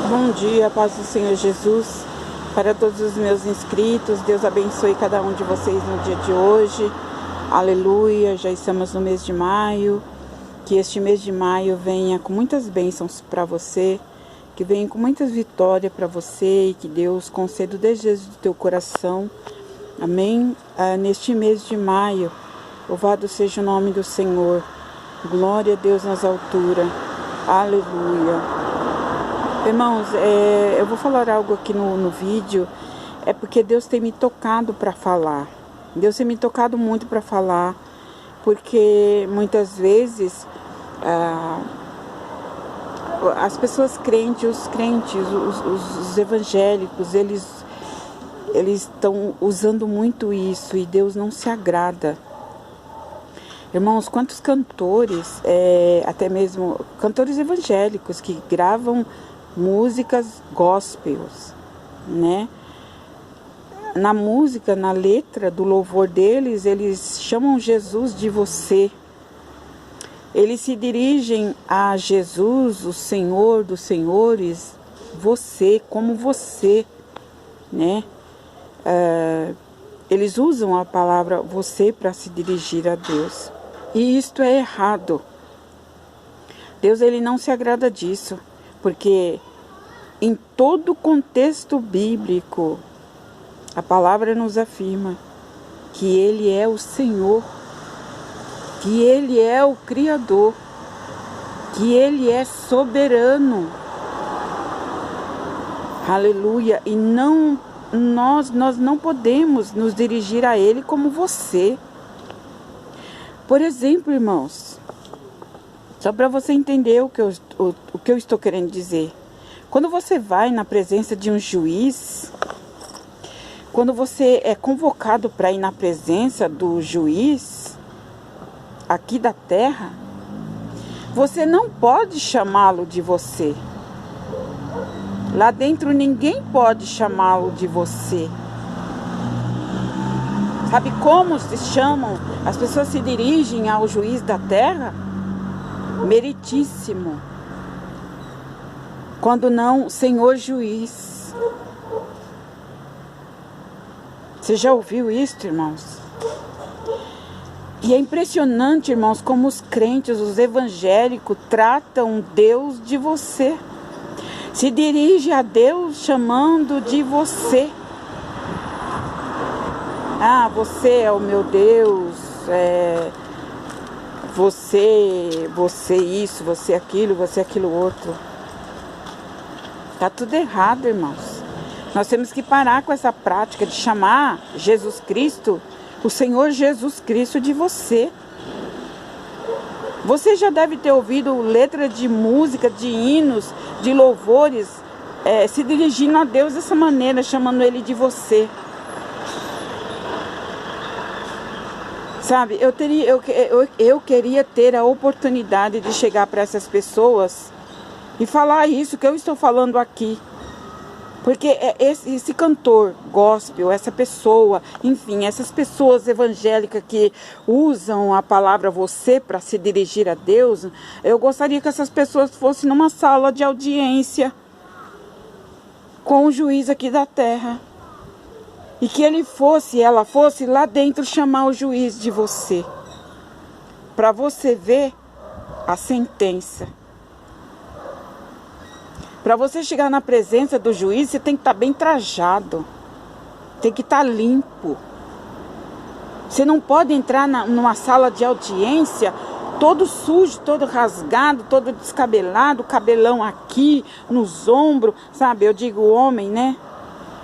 Bom dia, paz do Senhor Jesus, para todos os meus inscritos. Deus abençoe cada um de vocês no dia de hoje. Aleluia, já estamos no mês de maio. Que este mês de maio venha com muitas bênçãos para você, que venha com muitas vitórias para você e que Deus conceda o desejo do teu coração. Amém? Neste mês de maio, louvado seja o nome do Senhor. Glória a Deus nas alturas. Aleluia. Irmãos, eu vou falar algo aqui no vídeo, é porque Deus tem me tocado para falar. Deus tem me tocado muito para falar, porque muitas vezes as pessoas crentes, os evangélicos, eles estão usando muito isso e Deus não se agrada. Irmãos, quantos cantores, até mesmo cantores evangélicos que gravam músicas gospels, né? Na música, na letra do louvor deles, eles chamam Jesus de você. Eles se dirigem a Jesus, o Senhor dos Senhores, você, como você, né? Eles usam a palavra você para se dirigir a Deus. E isto é errado. Deus, ele não se agrada disso, porque em todo o contexto bíblico, a palavra nos afirma que Ele é o Senhor, que Ele é o Criador, que Ele é soberano. Aleluia! E nós não podemos nos dirigir a Ele como você. Por exemplo, irmãos, só para você entender o que eu estou querendo dizer. Quando você vai na presença de um juiz, quando você é convocado para ir na presença do juiz aqui da terra, você não pode chamá-lo de você. Lá dentro ninguém pode chamá-lo de você. Sabe como se chamam? As pessoas se dirigem ao juiz da terra? Meritíssimo. Quando não, Senhor juiz. Você já ouviu isso, irmãos? E é impressionante, irmãos, como os crentes, os evangélicos tratam Deus de você. Se dirige a Deus chamando de você. Ah, você é o meu Deus, você isso, você aquilo outro. Tá tudo errado, irmãos. Nós temos que parar com essa prática de chamar Jesus Cristo, o Senhor Jesus Cristo, de você. Você já deve ter ouvido letra de música, de hinos, de louvores, se dirigindo a Deus dessa maneira, chamando Ele de você. Sabe, eu queria ter a oportunidade de chegar para essas pessoas e falar isso que eu estou falando aqui. Porque esse cantor gospel, essa pessoa, enfim, essas pessoas evangélicas que usam a palavra você para se dirigir a Deus, eu gostaria que essas pessoas fossem numa sala de audiência com o juiz aqui da terra. E que ela fosse lá dentro chamar o juiz de você. Para você ver a sentença. Para você chegar na presença do juiz, você tem que estar bem trajado. Tem que estar limpo. Você não pode entrar numa sala de audiência todo sujo, todo rasgado, todo descabelado, cabelão aqui, nos ombros, sabe? Eu digo homem, né?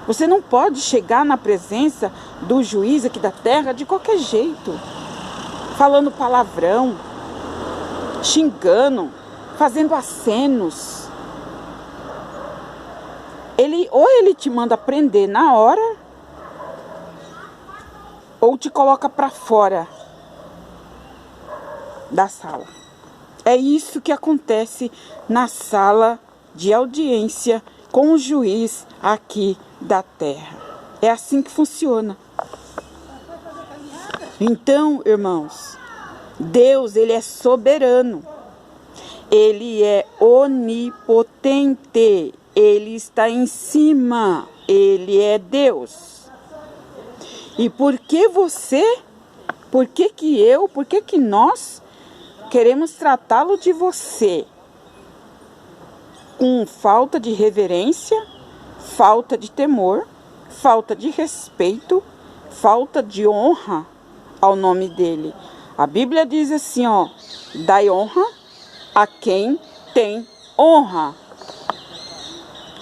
Você não pode chegar na presença do juiz aqui da terra de qualquer jeito. Falando palavrão, xingando, fazendo acenos. Ou ele te manda prender na hora, ou te coloca para fora da sala. É isso que acontece na sala de audiência com o juiz aqui da terra. É assim que funciona. Então, irmãos, Deus, ele é soberano. Ele é onipotente. Ele está em cima, Ele é Deus. E por que você, por que que nós queremos tratá-lo de você? Com falta de reverência, falta de temor, falta de respeito, falta de honra ao nome dele. A Bíblia diz assim, ó, dai honra a quem tem honra.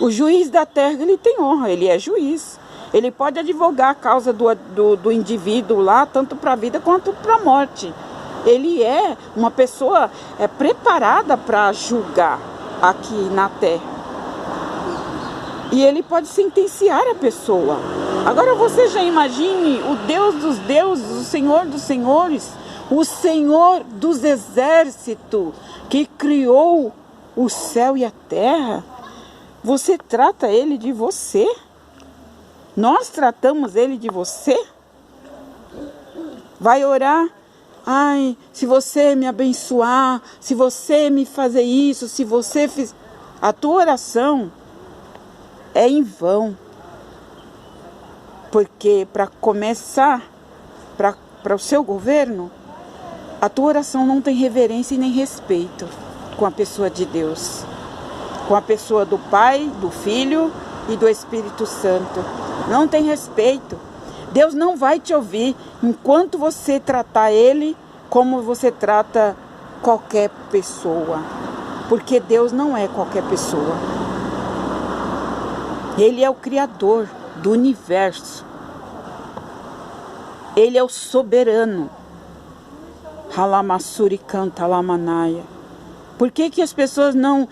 O juiz da terra, ele tem honra, ele é juiz. Ele pode advogar a causa do indivíduo lá, tanto para a vida quanto para a morte. Ele é uma pessoa preparada para julgar aqui na terra. E ele pode sentenciar a pessoa. Agora você já imagine o Deus dos deuses, o Senhor dos senhores, o Senhor dos exércitos, que criou o céu e a terra. Você trata ele de você? Nós tratamos ele de você? Vai orar? Ai, se você me abençoar, se você me fazer isso, se você fizer... A tua oração é em vão. Porque para começar, para o seu governo, a tua oração não tem reverência e nem respeito com a pessoa de Deus. Com a pessoa do Pai, do Filho e do Espírito Santo. Não tem respeito. Deus não vai te ouvir enquanto você tratar Ele como você trata qualquer pessoa. Porque Deus não é qualquer pessoa. Ele é o Criador do universo. Ele é o soberano. Halamassuri canta lamanaya. Por que as pessoas não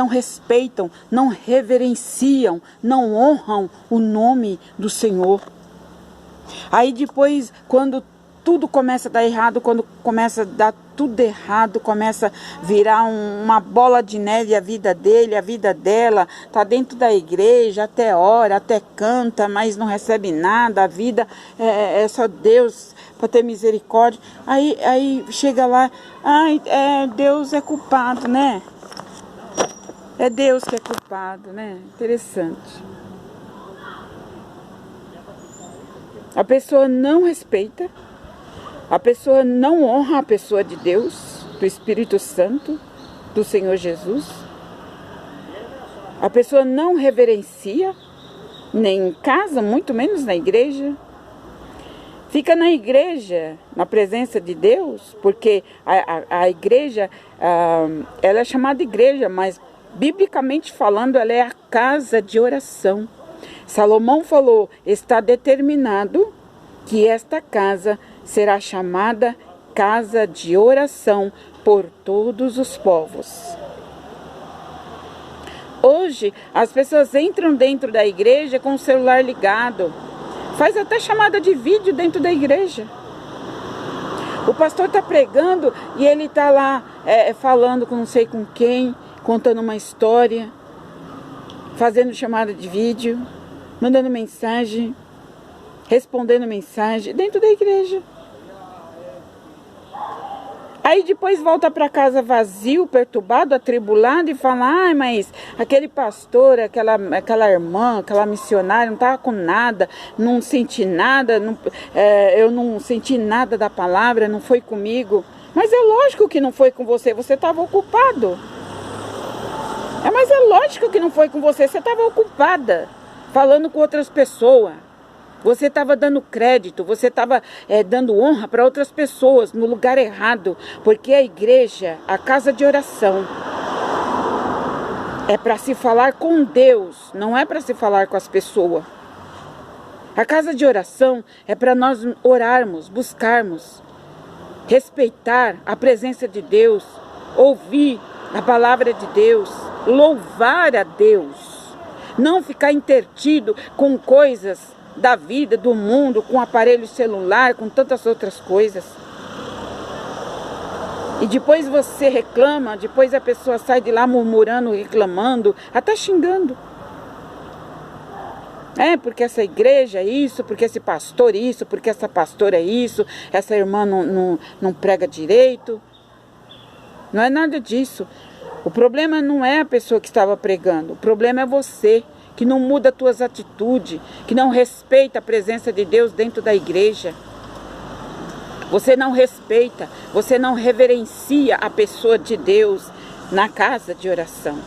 respeitam, não reverenciam, não honram o nome do Senhor? Aí depois, quando tudo começa a dar errado, quando começa a dar tudo errado, começa a virar uma bola de neve a vida dele, a vida dela, tá dentro da igreja, até ora, até canta, mas não recebe nada, a vida é só Deus para ter misericórdia. Aí chega lá, Deus é culpado, né? É Deus que é culpado, né? Interessante. A pessoa não respeita, a pessoa não honra a pessoa de Deus, do Espírito Santo, do Senhor Jesus. A pessoa não reverencia, nem em casa, muito menos na igreja. Fica na igreja, na presença de Deus, porque a igreja, ela é chamada igreja, mas biblicamente falando, ela é a casa de oração. Salomão falou, está determinado que esta casa será chamada casa de oração por todos os povos. Hoje, as pessoas entram dentro da igreja com o celular ligado. Faz até chamada de vídeo dentro da igreja. O pastor está pregando e ele está lá falando com não sei com quem, contando uma história, fazendo chamada de vídeo, mandando mensagem, respondendo mensagem dentro da igreja. Aí depois volta para casa vazio, perturbado, atribulado e fala, mas aquele pastor, aquela irmã, aquela missionária não estava com nada, não senti nada, eu não senti nada da palavra, não foi comigo. Mas é lógico que não foi com você, você estava ocupado. Mas é lógico que não foi com você, você estava ocupada, falando com outras pessoas. Você estava dando crédito, você estava dando honra para outras pessoas no lugar errado. Porque a igreja, a casa de oração, é para se falar com Deus, não é para se falar com as pessoas. A casa de oração é para nós orarmos, buscarmos, respeitar a presença de Deus, ouvir a palavra de Deus, louvar a Deus. Não ficar intertido com coisas da vida, do mundo, com aparelho celular, com tantas outras coisas. E depois você reclama, depois a pessoa sai de lá murmurando, reclamando, até xingando. Porque essa igreja é isso, porque esse pastor é isso, porque essa pastora é isso, essa irmã não prega direito. Não é nada disso. O problema não é a pessoa que estava pregando, o problema é você, que não muda as tuas atitudes, que não respeita a presença de Deus dentro da igreja. Você não respeita, você não reverencia a pessoa de Deus na casa de oração.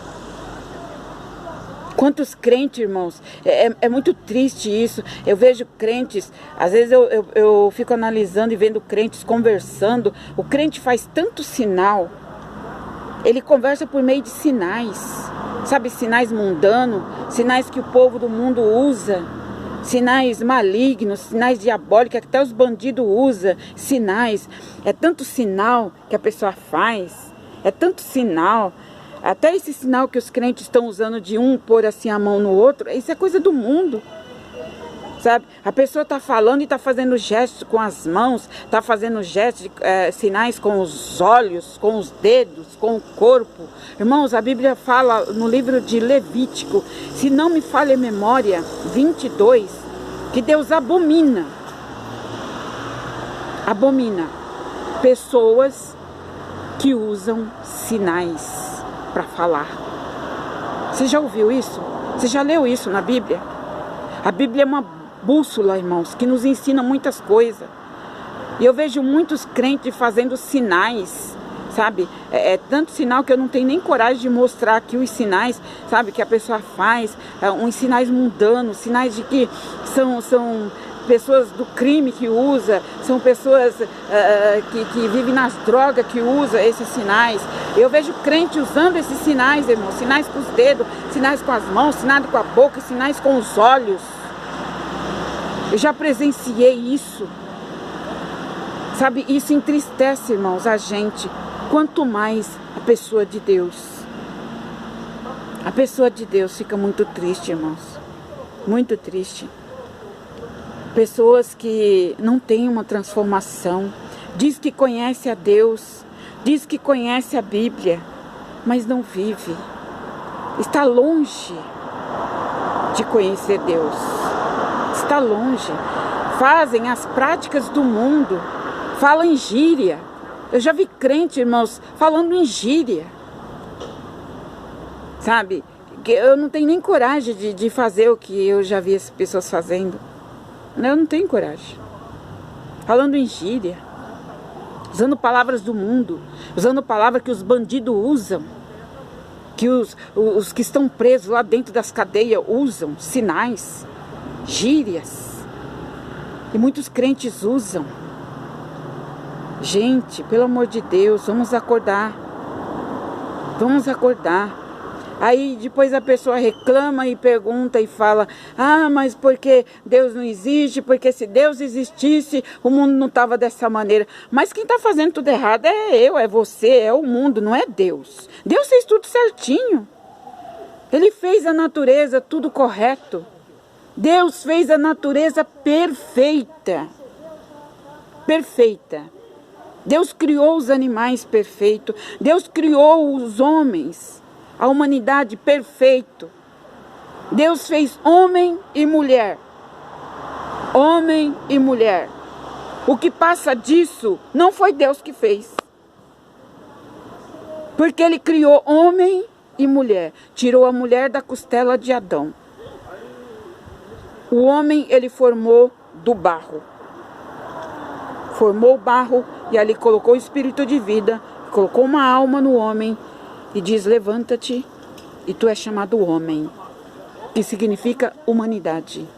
Quantos crentes, irmãos, é muito triste isso. Eu vejo crentes, às vezes eu fico analisando e vendo crentes conversando. O crente faz tanto sinal, ele conversa por meio de sinais, sabe, sinais mundanos, sinais que o povo do mundo usa, sinais malignos, sinais diabólicos, que até os bandidos usam, sinais. É tanto sinal que a pessoa faz, é tanto sinal. Até esse sinal que os crentes estão usando de um pôr assim a mão no outro, isso é coisa do mundo, sabe? A pessoa está falando e está fazendo gestos com as mãos, está fazendo gestos, sinais com os olhos, com os dedos, com o corpo. Irmãos, a Bíblia fala no livro de Levítico, se não me falha a memória, 22, que Deus abomina pessoas que usam sinais para falar. Você já ouviu isso? Você já leu isso na Bíblia? A Bíblia é uma bússola, irmãos, que nos ensina muitas coisas. E eu vejo muitos crentes fazendo sinais, sabe? É tanto sinal que eu não tenho nem coragem de mostrar aqui os sinais, sabe? Que a pessoa faz, uns sinais mundanos, sinais de que são pessoas do crime que usa, são pessoas que vivem nas drogas que usa esses sinais. Eu vejo crente usando esses sinais, irmão, sinais com os dedos, sinais com as mãos, sinais com a boca, sinais com os olhos. Eu já presenciei isso, sabe? Isso entristece, irmãos, a gente, quanto mais a pessoa de Deus. A pessoa de Deus fica muito triste, irmãos, muito triste. Pessoas que não têm uma transformação, diz que conhece a Deus, diz que conhece a Bíblia, mas não vive, está longe de conhecer Deus, está longe, fazem as práticas do mundo, falam em gíria. Eu já vi crente, irmãos, falando em gíria, sabe, que eu não tenho nem coragem de fazer o que eu já vi as pessoas fazendo. Eu não tenho coragem. Falando em gíria, usando palavras do mundo, usando palavras que os bandidos usam, que os que estão presos lá dentro das cadeias usam, sinais, gírias. E muitos crentes usam. Gente, pelo amor de Deus, vamos acordar. Vamos acordar. Aí depois a pessoa reclama e pergunta e fala: ah, mas porque Deus não existe, porque se Deus existisse, o mundo não estava dessa maneira. Mas quem está fazendo tudo errado é eu, é você, é o mundo, não é Deus. Deus fez tudo certinho. Ele fez a natureza tudo correto. Deus fez a natureza perfeita. Perfeita. Deus criou os animais perfeitos. Deus criou os homens, a humanidade perfeito. Deus fez homem e mulher. Homem e mulher. O que passa disso não foi Deus que fez. Porque Ele criou homem e mulher. Tirou a mulher da costela de Adão. O homem Ele formou do barro. Formou o barro e ali colocou o espírito de vida. Colocou uma alma no homem. E diz: levanta-te, e tu és chamado homem, que significa humanidade.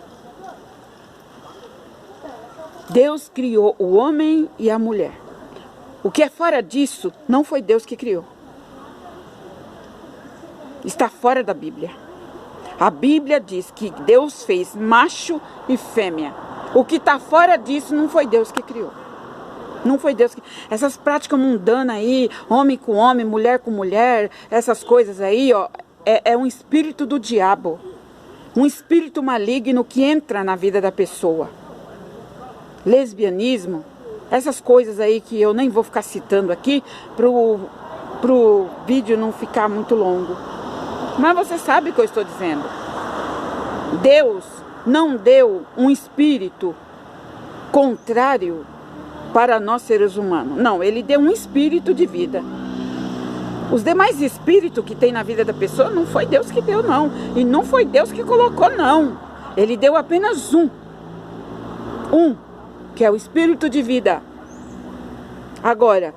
Deus criou o homem e a mulher. O que é fora disso, não foi Deus que criou. Está fora da Bíblia. A Bíblia diz que Deus fez macho e fêmea. O que está fora disso não foi Deus que criou. Não foi Deus que... Essas práticas mundanas aí, homem com homem, mulher com mulher, essas coisas aí, ó, é um espírito do diabo. Um espírito maligno que entra na vida da pessoa. Lesbianismo, essas coisas aí que eu nem vou ficar citando aqui, pro vídeo não ficar muito longo. Mas você sabe o que eu estou dizendo. Deus não deu um espírito contrário para nós seres humanos. Não, Ele deu um espírito de vida. Os demais espíritos que tem na vida da pessoa não foi Deus que deu, não. E não foi Deus que colocou, não. Ele deu apenas um, que é o espírito de vida. Agora,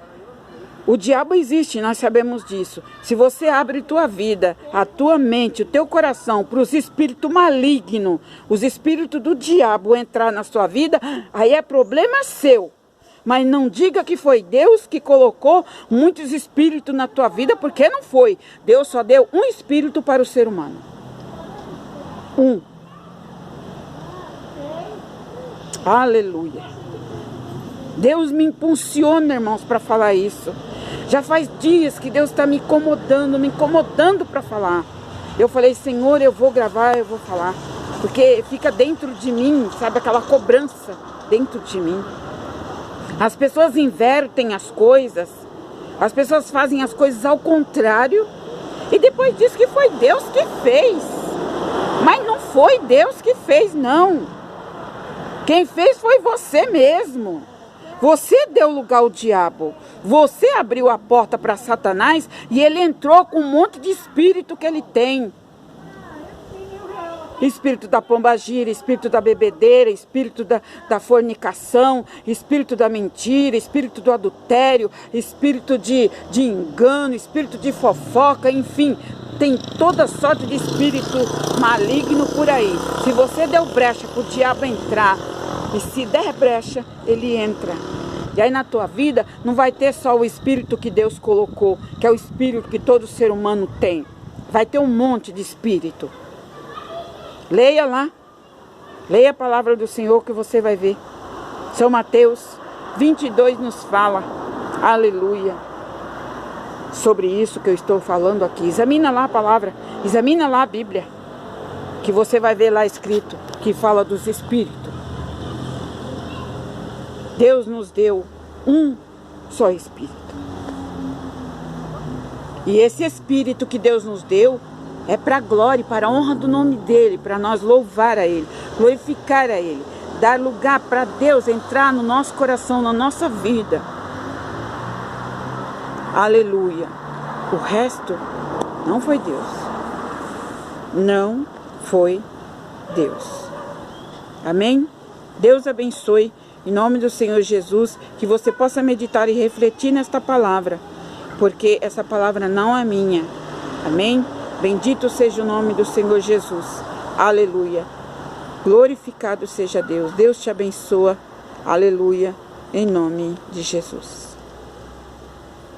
o diabo existe, nós sabemos disso. Se você abre tua vida, a tua mente, o teu coração para os espíritos malignos, os espíritos do diabo entrar na sua vida, aí é problema seu. Mas não diga que foi Deus que colocou muitos espíritos na tua vida, porque não foi. Deus só deu um espírito para o ser humano. Aleluia. Deus me impulsiona, irmãos, para falar isso. Já faz dias que Deus está me incomodando para falar. Eu falei, Senhor, eu vou gravar, eu vou falar. Porque fica dentro de mim, sabe, aquela cobrança dentro de mim. As pessoas invertem as coisas. As pessoas fazem as coisas ao contrário. E depois diz que foi Deus que fez. Mas não foi Deus que fez, não. Quem fez foi você mesmo. Você deu lugar ao diabo. Você abriu a porta para Satanás e ele entrou com um monte de espírito que ele tem. Espírito da pombagira, espírito da bebedeira, espírito da fornicação, espírito da mentira, espírito do adultério, espírito de engano, espírito de fofoca, enfim. Tem toda sorte de espírito maligno por aí. Se você deu brecha para o diabo entrar, e se der brecha, ele entra. E aí na tua vida não vai ter só o espírito que Deus colocou, que é o espírito que todo ser humano tem. Vai ter um monte de espírito. Leia lá. Leia a palavra do Senhor que você vai ver. São Mateus 22 nos fala. Aleluia. Sobre isso que eu estou falando aqui. Examina lá a palavra. Examina lá a Bíblia. Que você vai ver lá escrito. Que fala dos espíritos. Deus nos deu um só espírito. E esse espírito que Deus nos deu é para a glória, para a honra do nome dele, para nós louvar a ele, glorificar a ele, dar lugar para Deus entrar no nosso coração, na nossa vida. Aleluia. O resto não foi Deus. Não foi Deus. Amém? Deus abençoe. Em nome do Senhor Jesus, que você possa meditar e refletir nesta palavra, porque essa palavra não é minha. Amém? Bendito seja o nome do Senhor Jesus. Aleluia. Glorificado seja Deus. Deus te abençoa. Aleluia. Em nome de Jesus.